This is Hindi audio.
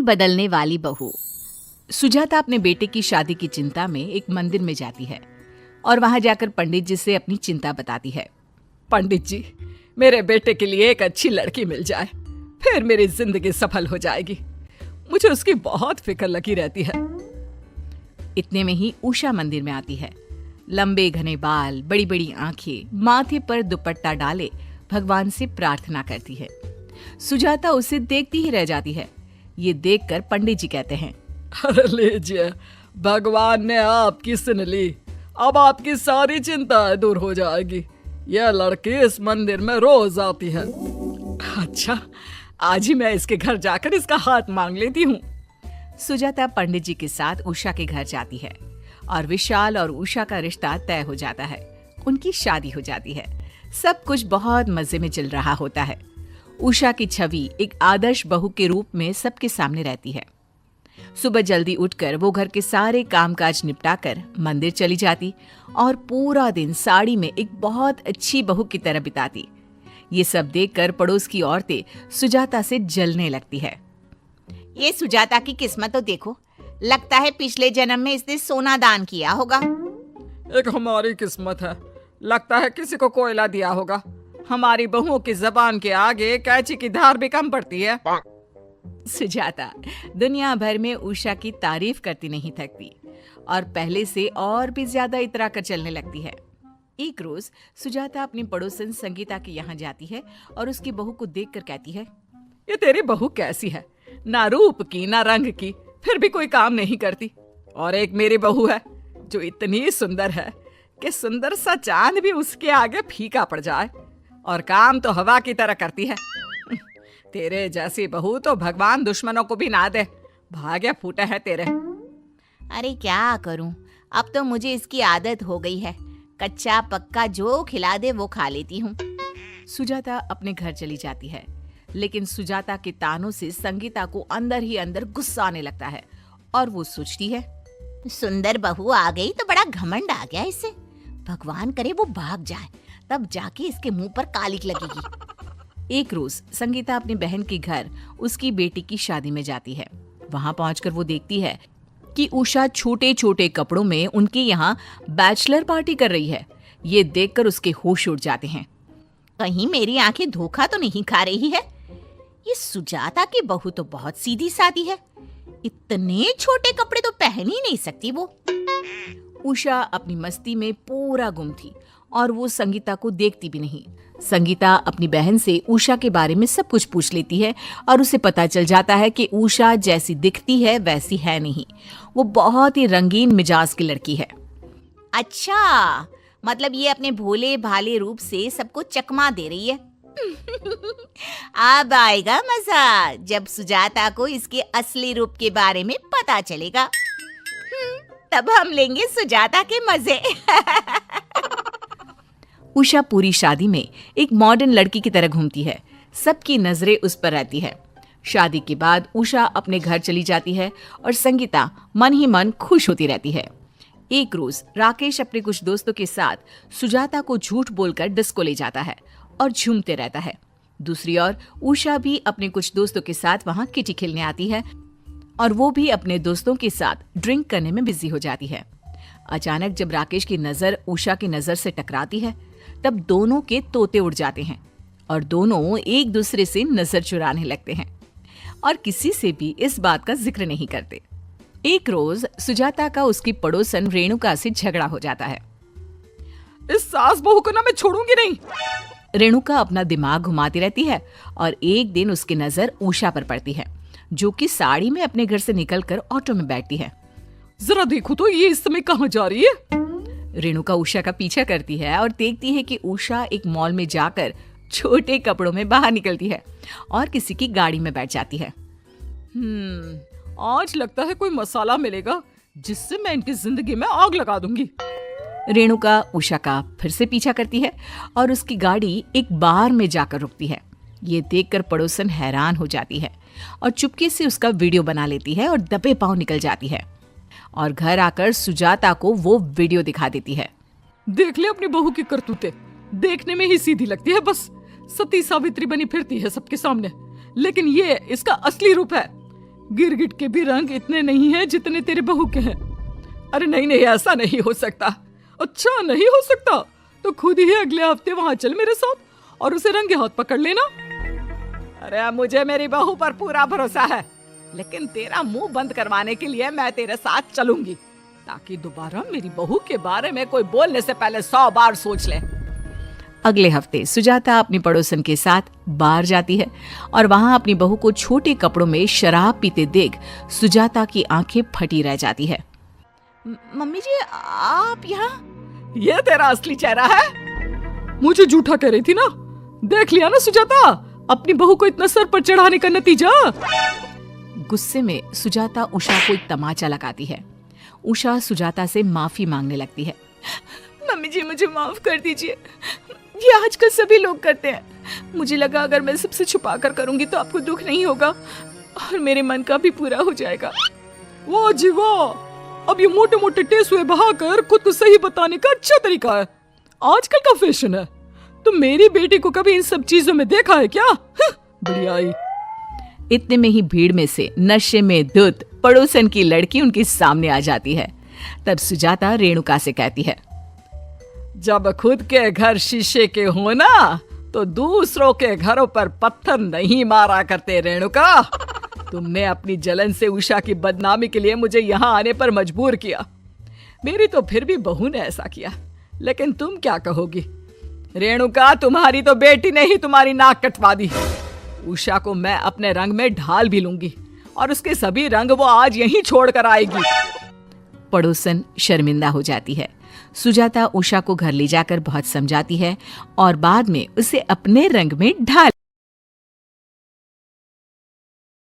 बदलने वाली बहू। सुजाता अपने बेटे की शादी की चिंता में एक मंदिर में जाती है और वहां जाकर पंडित जी से अपनी चिंता बताती है। पंडित जी, मेरे बेटे के लिए एक अच्छी लड़की मिल जाए, फिर मेरी जिंदगी सफल हो जाएगी। मुझे उसकी बहुत फिक्र लगी रहती है। इतने में ही उषा मंदिर में आती है। लंबे घने बाल, बड़ी बड़ी आंखें, माथे पर दुपट्टा डाले भगवान से प्रार्थना करती है। सुजाता उसे देखती ही रह जाती है। ये देखकर पंडित जी कहते हैं, अरे लीजिए, भगवान ने आपकी सुन ली, अब आपकी सारी चिंताएं दूर हो जाएगी। यह लड़की इस मंदिर में रोज आती है। अच्छा, आज ही मैं इसके घर जाकर इसका हाथ मांग लेती हूँ। सुजाता पंडित जी के साथ उषा के घर जाती है और विशाल और उषा का रिश्ता तय हो जाता है। उनकी शादी हो जाती है। सब कुछ बहुत मजे में चल रहा होता है। उषा की छवि एक आदर्श बहू के रूप में सबके सामने रहती है। सुबह जल्दी उठकर वो घर के सारे कामकाज निपटाकर मंदिर चली जाती और पूरा दिन साड़ी में एक बहुत अच्छी बहू की तरह बिताती। ये सब देखकर पड़ोस की औरतें सुजाता से जलने लगती है। ये सुजाता की किस्मत तो देखो, लगता है पिछले जन्म में इसने सोना दान किया होगा। एक हमारी किस्मत है, लगता है किसी को कोयला दिया होगा। हमारी बहुओं की जबान के आगे कैंची की धार भी कम पड़ती है। सुजाता दुनिया भर में उषा की तारीफ करती नहीं थकती और पहले से और भी ज्यादा इतरा कर चलने लगती है। एक रोज सुजाता अपनी पड़ोसन संगीता के यहाँ जाती है और उसकी बहू को देखकर कहती है, ये तेरी बहू कैसी है, ना रूप की ना रंग की, फिर भी कोई काम नहीं करती। और एक मेरी बहू है जो इतनी सुंदर है कि सुंदर सा चांद भी उसके आगे फीका पड़ जाए, और काम तो हवा की तरह करती है। तेरे जैसी बहू तो भगवान दुश्मनों को भी ना दे, भाग्य फूटे है तेरे। अरे क्या करूं, अब तो मुझे इसकी आदत हो गई है। कच्चा पक्का जो खिला दे वो खा लेती हूँ। सुजाता अपने घर चली जाती है, लेकिन सुजाता के तानों से संगीता को अंदर ही अंदर गुस्सा आने लगता है और वो सोचती है, सुंदर बहू आ गई तो बड़ा घमंड आ गया इसे। भगवान करे वो भाग जाए, तब जाके इसके मुंह पर कालिक लगेगी। एक रोज संगीता अपनी बहन के घर उसकी बेटी की शादी में जाती है। वहां पहुंचकर वो देखती है कि उषा छोटे छोटे कपड़ों में उनके यहाँ बैचलर पार्टी कर रही है। ये देखकर उसके होश उड़ जाते हैं। कहीं मेरी आंखें धोखा तो नहीं खा रही है। ये सुजाता की बहू तो बहुत सीधी सादी है, इतने छोटे कपड़े तो पहन ही नहीं सकती वो। उषा अपनी मस्ती में पूरा गुम थी और वो संगीता को देखती भी नहीं। संगीता अपनी बहन से उषा के बारे में सब कुछ पूछ लेती है और उसे पता चल जाता है कि उषा जैसी दिखती है वैसी है नहीं। वो बहुत ही रंगीन मिजाज की लड़की है। अच्छा, मतलब ये अपने भोले भाले रूप से सबको चकमा दे रही है। अब आएगा मजा जब सुजाता को इसके असली रूप के बारे में पता चलेगा। तब हम लेंगे सुजाता के मजे। उषा पूरी शादी में एक मॉडर्न लड़की की तरह घूमती है। सबकी नजरें उस पर रहती है। शादी के बाद उषा अपने घर चली जाती है और संगीता मन ही मन खुश होती रहती है। एक रोज राकेश अपने कुछ दोस्तों के साथ सुजाता को झूठ बोलकर डिस्को ले जाता है और झूमते रहता है। दूसरी ओर उषा भी अपने कुछ दोस्तों के साथ वहां किटी खेलने आती है और वो भी अपने दोस्तों के साथ ड्रिंक करने में बिजी हो जाती है। अचानक जब राकेश की नजर उषा की नजर से टकराती है, तब दोनों के तोते उड़ जाते हैं और दोनों एक दूसरे से नजर चुराने लगते हैं और किसी से भी इस बात का जिक्र नहीं करते। एक रोज सुजाता का उसकी पड़ोसन रेणुका से झगड़ा हो जाता है। इस सास बहू को ना मैं छोड़ूंगी नहीं। रेणुका अपना दिमाग घुमाती रहती है और एक दिन उसकी नजर उषा पर पड़ती है, जो कि साड़ी में अपने घर से निकलकर ऑटो में बैठती है। जरा देखो तो ये इस समय कहाँ जा रही है। रेणुका उषा का पीछा करती है और देखती है कि उषा एक मॉल में जाकर छोटे कपड़ों में बाहर निकलती है और किसी की गाड़ी में बैठ जाती है। आज लगता है कोई मसाला मिलेगा जिससे मैं इनकी जिंदगी में आग लगा दूंगी। रेणुका उषा का फिर से पीछा करती है और उसकी गाड़ी एक बार में जाकर रुकती है। ये देखकर पड़ोसन हैरान हो जाती है और चुपके से उसका वीडियो बना लेती है और दबे पांव निकल जाती है और घर आकर सुजाता को वो वीडियो दिखा देती है। देख ले अपनी बहू की करतूतें, देखने में ही सीधी लगती है, बस सती सावित्री बनी फिरती है सबके सामने, लेकिन ये इसका असली रूप है। गिरगिट के भी रंग इतने नहीं हैं जितने तेरे बहू के हैं। अरे नहीं नहीं, ऐसा नहीं हो सकता। अच्छा नहीं हो सकता तो खुद ही अगले हफ्ते वहां चल मेरे साथ और उसे रंगे हाथ पकड़ लेना। अरे मुझे मेरी बहू पर पूरा भरोसा है, लेकिन तेरा मुंह बंद करवाने के लिए मैं तेरे साथ चलूंगी, ताकि दोबारा मेरी बहू के बारे में कोई बोलने से पहले 100 बार सोच ले। अगले हफ्ते सुजाता अपनी पड़ोसन के साथ बार जाती है और वहां अपनी बहू को छोटे कपड़ों में शराब पीते देख सुजाता की आंखें फटी रह जाती है। मम्मी जी आप यहाँ? ये तेरा असली चेहरा है? मुझे झूठा कह रही थी ना। देख लिया ना सुजाता, अपनी बहू को इतना सर पर चढ़ाने का नतीजा। गुस्से में सुजाता उषा को एक तमाचा लगाती है। उषा सुजाता से माफी मांगने लगती है। मम्मी जी मुझे माफ कर दीजिए, ये आजकल सभी लोग करते हैं। मुझे लगा अगर मैं सबसे छुपा कर करूंगी तो आपको दुख नहीं होगा और मेरे मन का भी पूरा हो जाएगा। वाह जी वाह, अब ये मोटे मोटे टेसुए बहाकर खुद को सही बताने का अच्छा तरीका है, आजकल का फैशन है। तुम मेरी बेटी को कभी इन सब चीजों में देखा है क्या? बढ़िया ही। इतने में ही भीड़ में से नशे में धुत पड़ोसन की लड़की उनके सामने आ जाती है। तब सुजाता रेणुका से कहती है, जब खुद के घर शीशे के हो ना तो दूसरों के घरों पर पत्थर नहीं मारा करते रेणुका। तुमने अपनी जलन से उषा की बदनामी के लिए मुझे यहाँ आने पर मजबूर किया। मेरी तो फिर भी बहू ने ऐसा किया, लेकिन तुम क्या कहोगी? रेणुका, तुम्हारी तो बेटी ने ही तुम्हारी नाक कटवा दी। उषा को मैं अपने रंग में ढाल भी लूंगी और उसके सभी रंग वो आज यहीं छोड़ कर आएगी। पड़ोसन शर्मिंदा हो जाती है। सुजाता उषा को घर ले जाकर बहुत समझाती है और बाद में उसे अपने रंग में ढाल